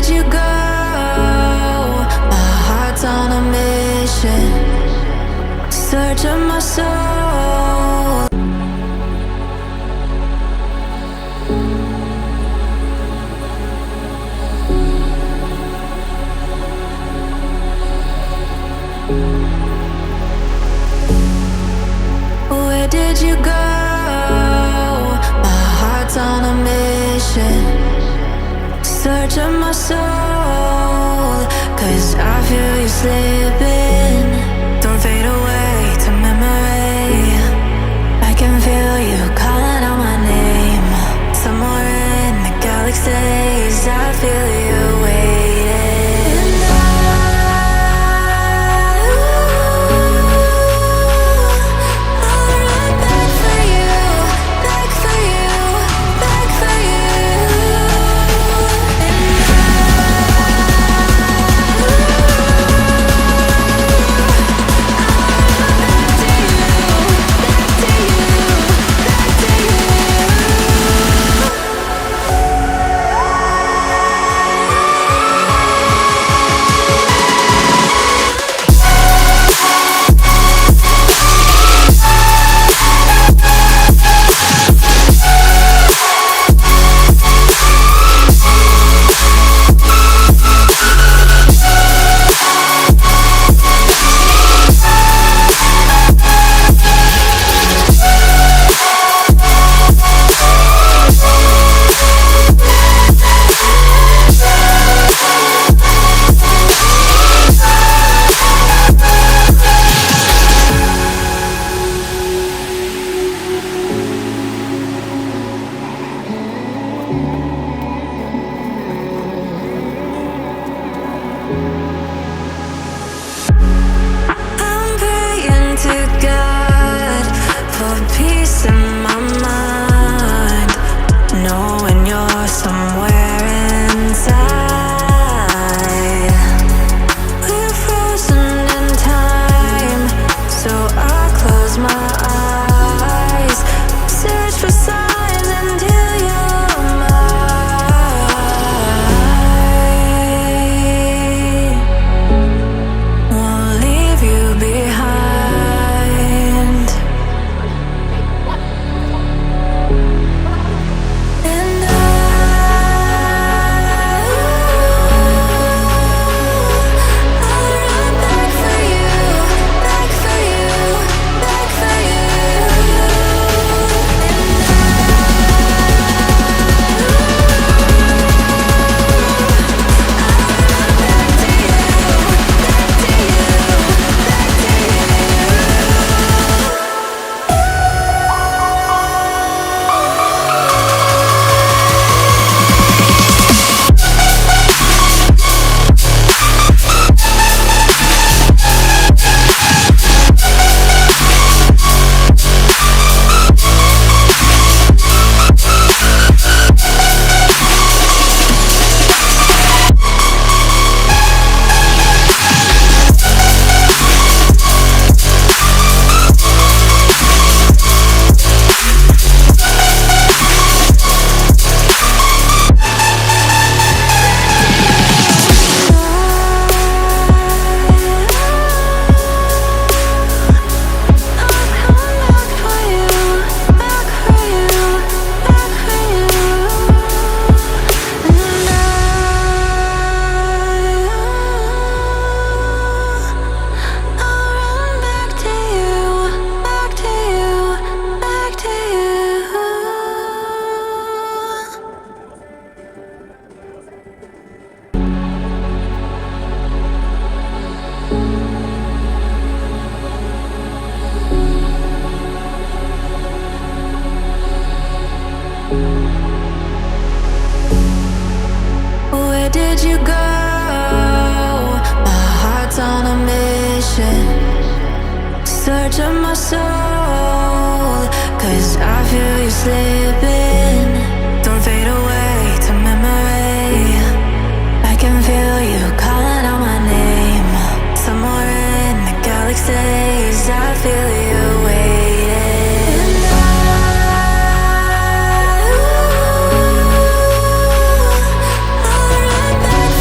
you go? My heart's on a mission, searching my soul. Where did you go? My heart's on a mission, searching my soul. 'Cause I feel you slipping. Don't fade away to memory. I can feel you calling out my name. Somewhere in the galaxies, I feel you waiting. I'll run back for you, back for you, back for you. I'm praying to God for peace in my mind, knowing you're somewhere inside. We're frozen in time, so I close my eyes, search for signs until you're mine. Won't leave you behind. And I'll run back for you, back for you, back for you. Where did you go? My heart's on a mission, searching my soul. 'Cause I feel you slipping. Don't fade away to memory. I can feel you calling out my name. Somewhere in the galaxies, I feel you waiting. I'll run back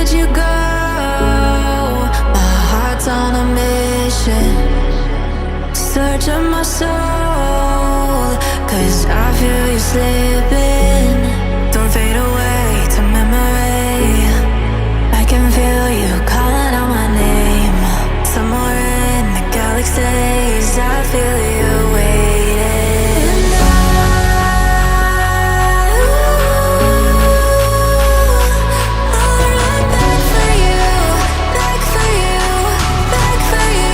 did you go? My heart's on a mission, search of my soul, 'cause I feel you slipping. Don't fade away to memory. I can feel you calling out my name. Somewhere in the galaxies, I feel you waiting. I'll run back for you, back for you, back for you.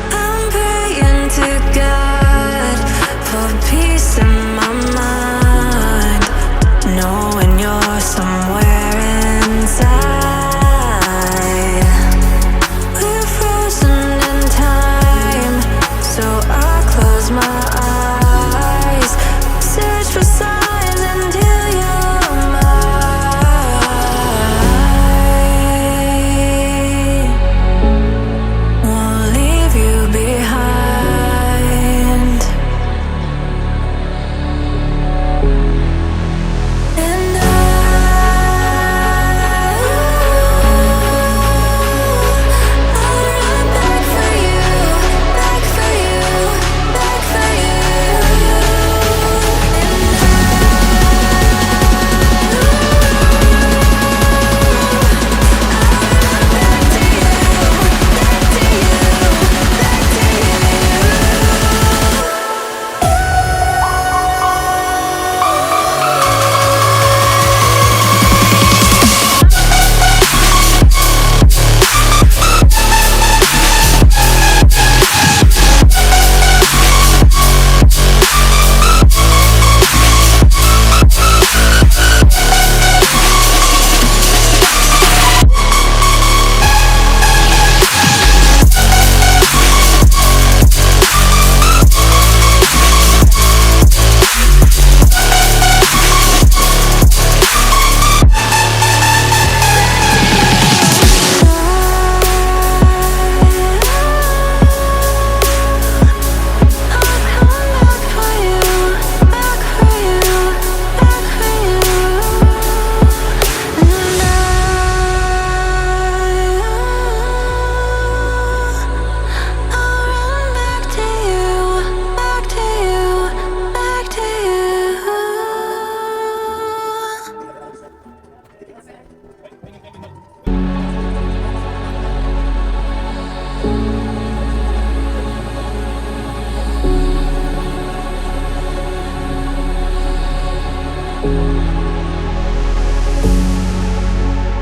I'm praying to God for peace in my mind, knowing you're somewhere inside. We're frozen in time, so I close my eyes, search for signs until you're mine. Won't leave you behind. And I'll run back for you, back for you, back for you.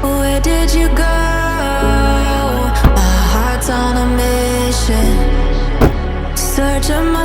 Where did you go? My heart's on a mission, search of my